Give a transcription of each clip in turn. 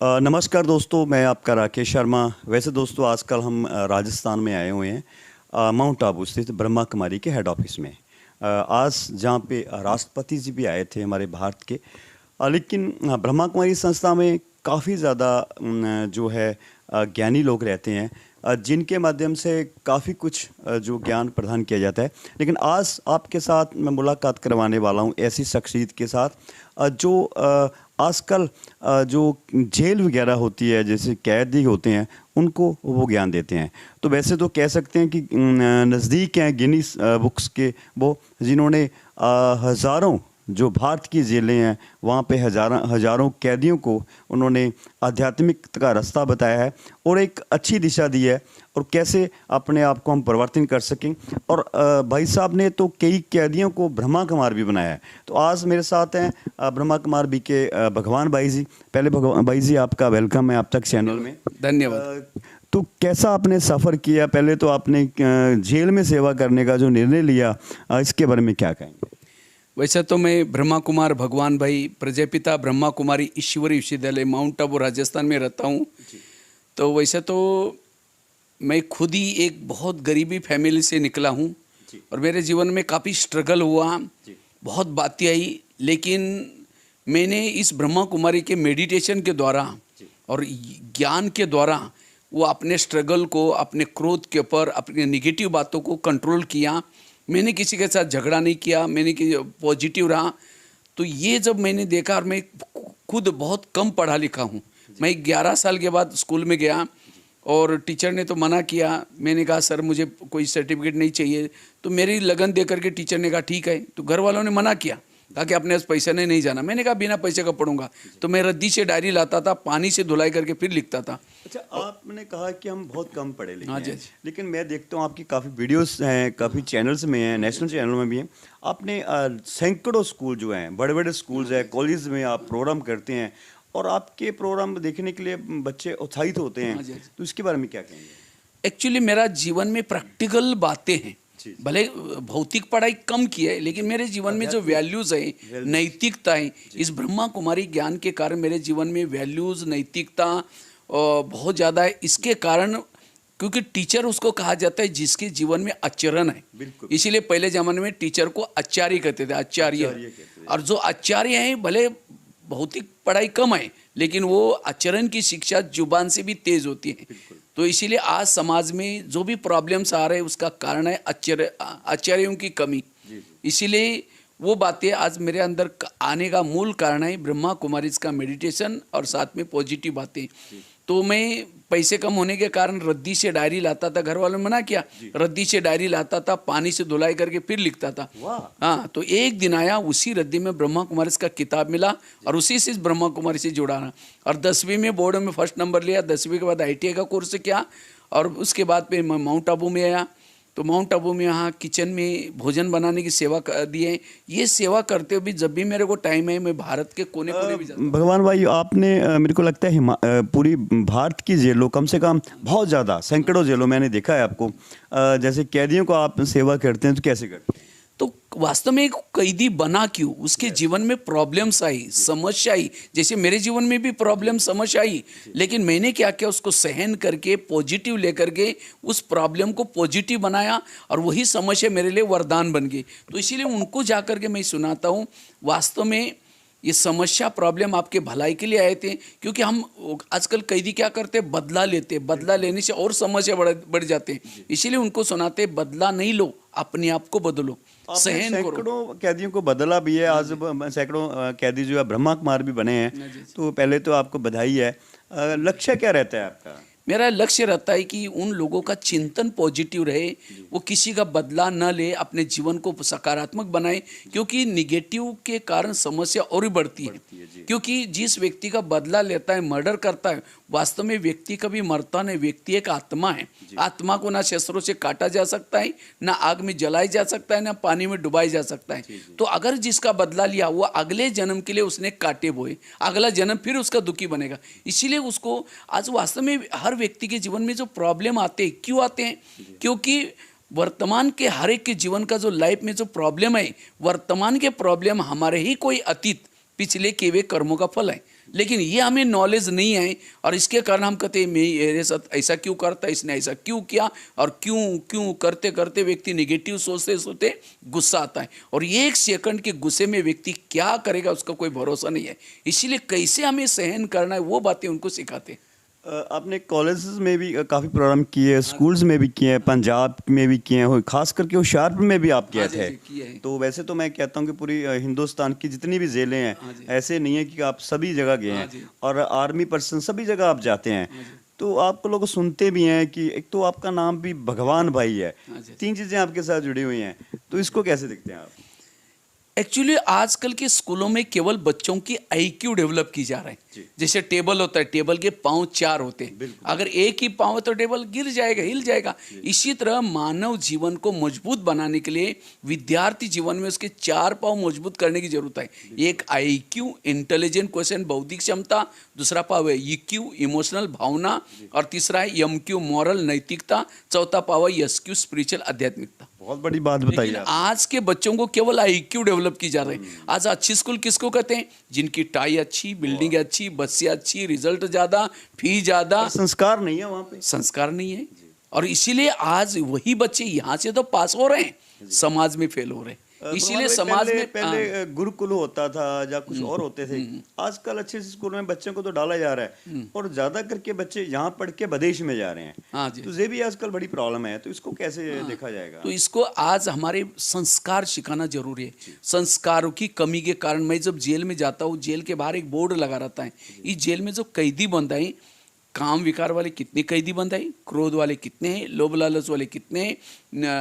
नमस्कार दोस्तों, मैं आपका राकेश शर्मा। वैसे दोस्तों आजकल हम राजस्थान में आए हुए हैं, माउंट आबू स्थित ब्रह्मा कुमारी के हेड ऑफिस में। आज जहाँ पे राष्ट्रपति जी भी आए थे हमारे भारत के, लेकिन ब्रह्मा कुमारी संस्था में काफ़ी ज़्यादा जो है ज्ञानी लोग रहते हैं, जिनके माध्यम से काफ़ी कुछ जो ज्ञान प्रदान किया जाता है। लेकिन आज आपके साथ मैं मुलाकात करवाने वाला हूँ ऐसी शख्सियत के साथ जो आजकल जो जेल वगैरह होती है, जैसे कैदी होते हैं, उनको वो ज्ञान देते हैं। तो वैसे तो कह सकते हैं कि नज़दीक हैं गिनीज बुक्स के वो, जिन्होंने हज़ारों जो भारत की जेलें हैं वहाँ पे हज़ारों कैदियों को उन्होंने आध्यात्मिक का रास्ता बताया है और एक अच्छी दिशा दी है, और कैसे अपने आप को हम परिवर्तन कर सकें। और भाई साहब ने तो कई कैदियों को ब्रह्मा कुमार भी बनाया है। तो आज मेरे साथ हैं ब्रह्मा कुमार बी के भगवान भाई जी। पहले भगवान भाई जी, आपका वेलकम है आप तक चैनल में। धन्यवाद। तो कैसा आपने सफ़र किया? पहले तो आपने जेल में सेवा करने का जो निर्णय लिया, इसके बारे में क्या कहेंगे? वैसे तो मैं ब्रह्मा कुमार भगवान भाई, प्रजापिता ब्रह्मा कुमारी ईश्वरी विश्वविद्यालय, माउंट आबू राजस्थान में रहता हूँ। तो वैसे तो मैं खुद ही एक बहुत गरीबी फैमिली से निकला हूँ और मेरे जीवन में काफ़ी स्ट्रगल हुआ, बहुत बातें आई, लेकिन मैंने इस ब्रह्मा कुमारी के मेडिटेशन के द्वारा और ज्ञान के द्वारा वो अपने स्ट्रगल को, अपने क्रोध के ऊपर, अपने निगेटिव बातों को कंट्रोल किया। मैंने किसी के साथ झगड़ा नहीं किया, मैंने पॉजिटिव रहा। तो ये जब मैंने देखा, और मैं खुद बहुत कम पढ़ा लिखा हूँ, मैं 11 साल के बाद स्कूल में गया और टीचर ने तो मना किया। मैंने कहा सर मुझे कोई सर्टिफिकेट नहीं चाहिए। तो मेरी लगन दे करके टीचर ने कहा ठीक है। तो घर वालों ने मना किया, कहा कि अपने पास पैसा नहीं जाना। मैंने कहा बिना पैसे का पढ़ूंगा। तो मैं रद्दी से डायरी लाता था, पानी से धुलाई करके फिर लिखता था। अच्छा, आपने कहा कि हम बहुत कम पढ़े लिखे हाँ हैं, जी। लेकिन मैं देखता हूँ आपकी काफ़ी वीडियोस हैं, काफ़ी चैनल्स में हैं, नेशनल चैनल में भी हैं। आपने सैकड़ों स्कूल जो हैं, बड़े बड़े स्कूल्स हैं, कॉलेज में आप प्रोग्राम करते हैं, और आपके प्रोग्राम देखने के लिए बच्चे उत्साहित होते हैं। तो इसके बारे में क्या कहेंगे? एक्चुअली मेरा जीवन में प्रैक्टिकल बातें हैं। भले भौतिक पढ़ाई कम की है, लेकिन मेरे जीवन में जो वैल्यूज़ है, नैतिकता है, इस ब्रह्मा कुमारी ज्ञान के कारण मेरे जीवन में वैल्यूज़, नैतिकता बहुत ज़्यादा है। इसके कारण, क्योंकि टीचर उसको कहा जाता है जिसके जीवन में आचरण है, इसीलिए पहले ज़माने में टीचर को आचार्य कहते थे, आचार्य। और जो आचार्य हैं, भले भौतिक पढ़ाई कम है, लेकिन वो आचरण की शिक्षा जुबान से भी तेज होती है। तो इसीलिए आज समाज में जो भी प्रॉब्लम्स आ रहे हैं, उसका कारण है आचार्यों की कमी। इसीलिए वो बातें आज मेरे अंदर आने का मूल कारण है ब्रह्मा कुमारीज का मेडिटेशन और साथ में पॉजिटिव बातें। तो मैं पैसे कम होने के कारण रद्दी से डायरी लाता था, घर वालों ने मना किया, रद्दी से डायरी लाता था, पानी से धुलाई करके फिर लिखता था। हाँ, तो एक दिन आया, उसी रद्दी में ब्रह्मा कुमारी का किताब मिला और उसी से ब्रह्मा कुमारी से जुड़ा रहा। और 10वीं में बोर्ड में फर्स्ट नंबर लिया, 10वीं के बाद ITI का कोर्स किया, और उसके बाद फिर मैं माउंट आबू में आया। तो माउंट आबू में यहाँ किचन में भोजन बनाने की सेवा दी है। ये सेवा करते हुए भी जब भी मेरे को टाइम है, मैं भारत के कोने कोने भी जाता हूँ। भगवान भाई, आपने मेरे को लगता है पूरी भारत की जेलों, कम से कम बहुत ज़्यादा सैकड़ों जेलों मैंने देखा है आपको। जैसे कैदियों को आप सेवा करते हैं, तो कैसे करते हैं? तो वास्तव में एक कैदी बना क्यों? उसके जीवन में प्रॉब्लम्स आई, समस्या आई, जैसे मेरे जीवन में भी प्रॉब्लम समस्या आई, लेकिन मैंने क्या किया, उसको सहन करके पॉजिटिव लेकर के उस प्रॉब्लम को पॉजिटिव बनाया, और वही समस्या मेरे लिए वरदान बन गई। तो इसीलिए उनको जा करके मैं सुनाता हूँ, वास्तव में ये समस्या प्रॉब्लम आपके भलाई के लिए आए थे। क्योंकि हम आजकल कैदी क्या करते हैं, बदला लेते, बदला लेने से और समस्या बढ़ जाते हैं। इसीलिए उनको सुनाते, बदला नहीं लो, अपने आप को बदलो, सहन करो। सैकड़ों कैदियों को बदला भी है, आज सैकड़ों कैदी जो है ब्रह्मा कुमार भी बने हैं। तो पहले तो आपको बधाई है। लक्ष्य क्या रहता है आपका? मेरा लक्ष्य रहता है कि उन लोगों का चिंतन पॉजिटिव रहे, वो किसी का बदला न ले, अपने जीवन को सकारात्मक बनाए। क्योंकि निगेटिव के कारण समस्या और भी बढ़ती है। क्योंकि जिस व्यक्ति का बदला लेता है, मर्डर करता है, वास्तव में व्यक्ति कभी मरता नहीं, व्यक्ति एक आत्मा है। आत्मा को ना शस्त्रों से काटा जा सकता है, ना आग में जलाया जा सकता है, ना पानी में डुबाया जा सकता है। तो अगर जिसका बदला लिया, वो अगले जन्म के लिए उसने काटे बोए, अगला जन्म फिर उसका दुखी बनेगा। इसीलिए उसको आज वास्तव में हर व्यक्ति के जीवन में जो प्रॉब्लम आते हैं, क्यों आते हैं? क्योंकि वर्तमान के हर एक के जीवन का जो लाइफ में जो प्रॉब्लम है, वर्तमान के प्रॉब्लम हमारे ही कोई अतीत पिछले किए हुए कर्मों का फल है। लेकिन ये हमें नॉलेज नहीं है और इसके कारण हम कहते हैं मेरे साथ ऐसा क्यों करता, इसने ऐसा क्यों किया, और क्यों क्यों करते करते व्यक्ति नेगेटिव सोचते सोचते गुस्सा आता है, और ये 1 सेकंड के गुस्से में व्यक्ति क्या करेगा उसका कोई भरोसा नहीं है। इसीलिए कैसे हमें सहन करना है वो बातें उनको सिखाते हैं। आपने कॉलेजेस में भी काफ़ी प्रोग्राम किए, स्कूल्स में भी किए हैं, पंजाब में भी किए हैं, खास करके होशियारपुर में भी आप किए हाँ जी, थे। जी, किए हैं। तो वैसे तो मैं कहता हूँ कि पूरी हिंदुस्तान की जितनी भी जेलें हाँ जी। हैं, ऐसे नहीं है कि आप सभी जगह गए हाँ हैं, जी। और आर्मी पर्सन सभी जगह आप जाते हैं। हाँ जी। तो आप लोग सुनते भी हैं कि एक तो आपका नाम भी भगवान भाई है, हाँ जी। 3 चीज़ें आपके साथ जुड़ी हुई हैं, तो इसको कैसे देखते हैं आप? एक्चुअली आजकल के स्कूलों में केवल बच्चों की आईक्यू डेवलप की जा रहे जी। हैं। जैसे टेबल होता है, टेबल के पांव 4 होते हैं, बिल्कुल। अगर एक ही पांव है तो टेबल गिर जाएगा, हिल जाएगा। इसी तरह मानव जीवन को मजबूत बनाने के लिए विद्यार्थी जीवन में उसके 4 पांव मजबूत करने की जरूरत है। एक आईक्यू इंटेलिजेंट क्वेश्चन बौद्धिक क्षमता, दूसरा पाव है ईक्यू इमोशनल भावना, और तीसरा है एमक्यू मॉरल नैतिकता, चौथा पाव है एसक्यू स्पिरिचुअल आध्यात्मिकता। बहुत बड़ी बात बताइए लेकिन आप। आज के बच्चों को केवल आईक्यू डेवलप की जा रही है। आज अच्छी स्कूल किसको कहते हैं? जिनकी टाई अच्छी, बिल्डिंग अच्छी, बसें अच्छी, रिजल्ट ज्यादा, फी ज्यादा, पर संस्कार नहीं है वहाँ पे। संस्कार नहीं है। और इसीलिए आज वही बच्चे यहाँ से तो पास हो रहे हैं, समाज में फेल हो रहे हैं। इसीलिए समाज में पहले गुरुकुल होता था या कुछ और होते थे, आजकल अच्छे से स्कूल में बच्चों को तो डाला जा रहा है, और ज्यादा करके बच्चे यहाँ पढ़ के विदेश में जा रहे हैं। हाँ जी। तो ये भी आजकल बड़ी प्रॉब्लम है, तो इसको कैसे देखा जाएगा? तो इसको आज हमारे संस्कार सिखाना जरूरी है। संस्कारों की कमी के कारण मैं जब जेल में जाता हूँ, जेल के बाहर एक बोर्ड लगा रहता है, इस जेल में जो कैदी बंद है, काम विकार वाले कितने कैदी बंद है, क्रोध वाले कितने हैं, लोभ लालच वाले कितने हैं,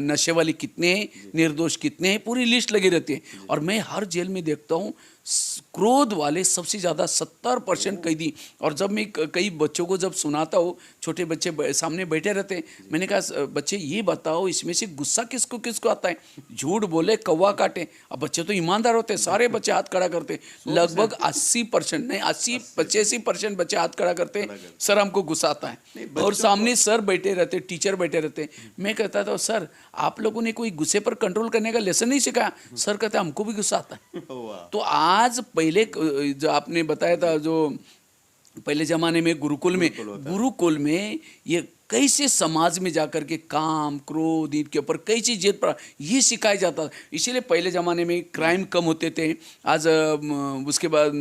नशे वाले कितने हैं, निर्दोष कितने हैं, पूरी लिस्ट लगी रहती है। और मैं हर जेल में देखता हूँ क्रोध वाले सबसे ज़्यादा 70% कैदी। और जब मैं कई बच्चों को जब सुनाता हूँ, छोटे बच्चे सामने बैठे रहते हैं, मैंने कहा बच्चे ये बताओ इसमें से गुस्सा किसको किसको आता है? झूठ बोले कौवा काटे। अब बच्चे तो ईमानदार होते हैं, सारे बच्चे हाथ खड़ा करते हैं। लगभग 80% नहीं 85% बच्चे हाथ खड़ा करते हैं, सर हमको गुस्सा आता है। और सामने सर बैठे रहते, टीचर बैठे रहते। मैं कहता था सर आप लोगों ने कोई गुस्से पर कंट्रोल करने का लेसन नहीं सिखाया? सर कहते हमको भी गुस्सा आता है। तो आज पहले जो आपने बताया था, जो पहले जमाने में गुरुकुल में ये कैसे समाज में जाकर के काम क्रोध इनके ऊपर कई चीज़ पर ये सिखाया जाता। इसीलिए पहले ज़माने में क्राइम कम होते थे। आज उसके बाद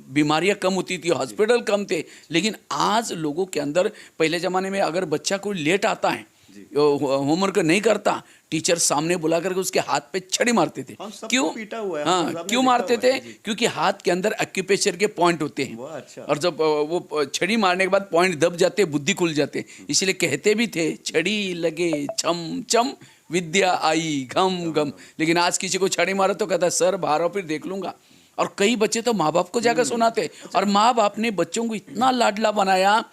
बीमारियां कम होती थी, हॉस्पिटल कम थे। लेकिन आज लोगों के अंदर, पहले ज़माने में अगर बच्चा कोई लेट आता है, होमवर्क नहीं करता, टीचर सामने बुला करके उसके हाथ पे छड़ी मारते थे। क्यों पीटा हुआ है, हाँ क्यों मारते थे? क्योंकि हाथ के अंदर एक्यूप्रेशर के पॉइंट होते हैं। अच्छा। और जब वो छड़ी मारने के बाद पॉइंट दब जाते, बुद्धि खुल जाते। इसलिए कहते भी थे छड़ी लगे छम छम विद्या आई घम घम। लेकिन आज किसी को छड़ी मारो तो कहता सर बाहर आओ फिर देख लूंगा। और कई बच्चे तो माँ बाप को जाकर सुनाते। और माँ बाप ने बच्चों को इतना लाडला बनाया,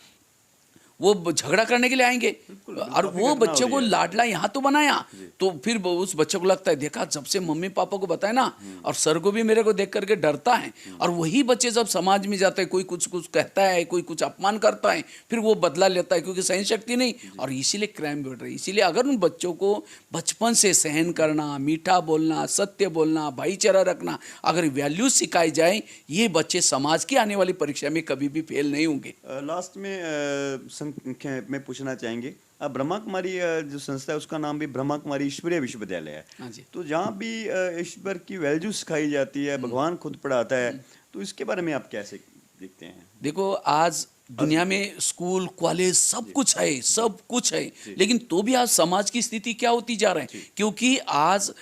वो झगड़ा करने के लिए आएंगे, और वो बच्चों को लाडला यहाँ तो बनाया, तो फिर उस बच्चे को लगता है देखा जब से मम्मी पापा को बताया ना, और सर को भी मेरे को देख करके डरता है। और वही बच्चे जब समाज में जाते हैं, कोई कुछ कुछ कहता है, कोई कुछ अपमान करता है, फिर वो बदला लेता है, क्योंकि सहन शक्ति नहीं। और इसीलिए क्राइम बढ़ रही है। इसीलिए अगर उन बच्चों को बचपन से सहन करना, मीठा बोलना, सत्य बोलना, भाईचारा रखना, अगर वैल्यूज सिखाई जाए, ये बच्चे समाज की आने वाली परीक्षा में कभी भी फेल नहीं होंगे। लास्ट में में पूछना चाहेंगे, अब ब्रह्मा कुमारी जो संस्था है उसका नाम भी ब्रह्मा कुमारी ईश्वरीय विश्वविद्यालय है। हाँ जी। तो जहाँ भी ईश्वर की वैल्यू सिखाई जाती है, भगवान खुद पढ़ाता है, तो इसके बारे में आप कैसे देखते हैं? देखो आज दुनिया में स्कूल कॉलेज सब कुछ है, सब कुछ है, लेकिन तो भी आज समाज की स्थिति क्या होती जा रही है? क्योंकि आज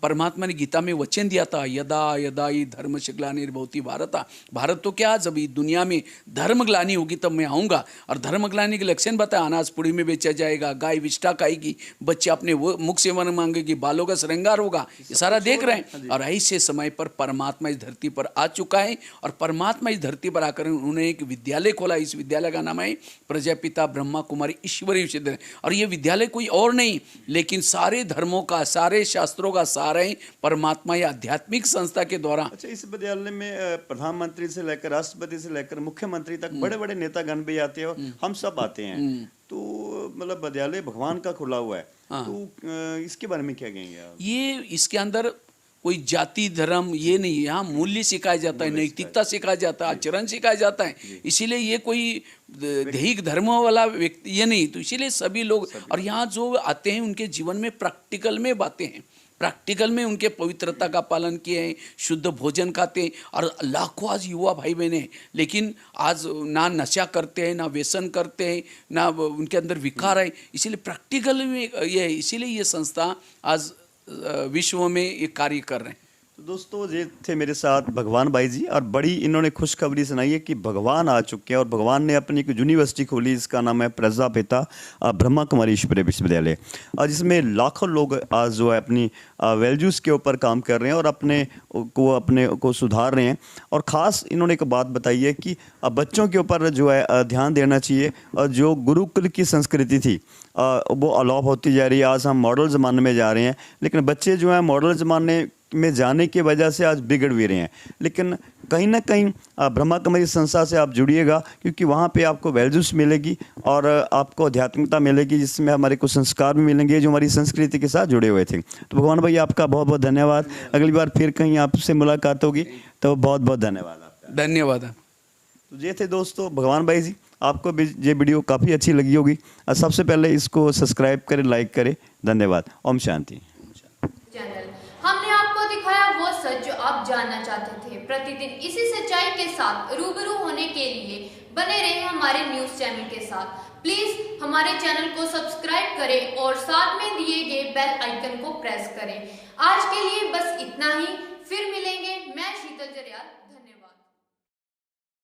परमात्मा ने गीता में वचन दिया था, यदा यदा ही धर्म ग्लानिर्भवति भारत। भारत तो क्या, जब दुनिया में धर्म ग्लानि होगी तब मैं आऊँगा। और धर्म ग्लानि के लक्षण बताया, अनाज पुड़ी में बेचा जाएगा, गाय विष्ठा खाएगी, बच्चे अपने वो मुख सेवन मांगेगी, बालों का श्रृंगार होगा, ये सारा देख रहे हैं। और ऐसे समय पर परमात्मा इस धरती पर आ चुका है, और परमात्मा इस धरती पर आकर उन्होंने एक विद्यालय खोला। इस विद्यालय का नाम है प्रजापिता ब्रह्मा कुमारी ईश्वरीय विश्वविद्यालय। और ये विद्यालय कोई और नहीं, लेकिन सारे धर्मों का, सारे शास्त्रों का सार है परमात्मा या आध्यात्मिक संस्था के द्वारा। अच्छा, इस विद्यालय में प्रधानमंत्री से लेकर राष्ट्रपति से लेकर मुख्यमंत्री तक बड़े बड़े नेतागण भी आते हैं, और हम सब आते हैं। तो मतलब विद्यालय भगवान का खुला हुआ है। तो इसके बारे में क्या कहेंगे आप? ये इसके अंदर कोई जाति धर्म ये नहीं, यहाँ मूल्य सिखाया जाता है, नैतिकता सिखाया जाता है, आचरण सिखाया जाता है। इसीलिए ये कोई दैहिक धर्म वाला व्यक्ति ये नहीं, तो इसीलिए सभी लोग, और यहाँ जो आते हैं उनके जीवन में प्रैक्टिकल में बातें हैं, प्रैक्टिकल में उनके पवित्रता का पालन किए हैं, शुद्ध भोजन खाते हैं। और लाखों आज युवा भाई बहने हैं, लेकिन आज ना नशा करते हैं, ना व्यसन करते हैं, ना उनके अंदर विकार है। इसीलिए प्रैक्टिकल में ये है, इसीलिए ये संस्था आज विश्व में ये कार्य कर रहे हैं। तो दोस्तों ये थे मेरे साथ भगवान भाई जी, और बड़ी इन्होंने खुशखबरी सुनाई है कि भगवान आ चुके हैं और भगवान ने अपनी एक यूनिवर्सिटी खोली, इसका नाम है प्रजापिता ब्रह्मा कुमारी ईश्वरीय विश्वविद्यालय, और जिसमें लाखों लोग आज जो है अपनी वैल्यूज़ के ऊपर काम कर रहे हैं और अपने को सुधार रहे हैं। और ख़ास इन्होंने एक बात बताई है कि बच्चों के ऊपर जो है ध्यान देना चाहिए, और जो गुरुकुल की संस्कृति थी वो अलोप होती जा रही है। आज हम मॉडल ज़माने में जा रहे हैं, लेकिन बच्चे जो हैं मॉडल ज़माने में जाने की वजह से आज बिगड़ भी रहे हैं। लेकिन कहीं ना कहीं ब्रह्मा कुमारी संस्था से आप जुड़िएगा, क्योंकि वहाँ पे आपको वैल्यूज़ मिलेगी और आपको आध्यात्मिकता मिलेगी, जिसमें हमारे कुछ संस्कार भी मिलेंगे जो हमारी संस्कृति के साथ जुड़े हुए थे। तो भगवान भाई आपका बहुत बहुत धन्यवाद। अगली बार फिर कहीं आपसे मुलाकात होगी, तो बहुत बहुत धन्यवाद आपका। धन्यवाद। तो ये थे दोस्तों भगवान भाई जी, आपको भी ये वीडियो काफ़ी अच्छी लगी होगी। सबसे पहले इसको सब्सक्राइब करें, लाइक करें। धन्यवाद। ओम शांति। चैनल हमने आपको दिखाया वो सच जो आप जानना चाहते थे। प्रतिदिन इसी सच्चाई के साथ रूबरू होने के लिए बने रहे हमारे न्यूज चैनल के साथ। प्लीज हमारे चैनल को सब्सक्राइब करें और साथ में दिए गए बेल आइकन को प्रेस करें। आज के लिए बस इतना ही, फिर मिलेंगे। मैं शीतल जरियाल।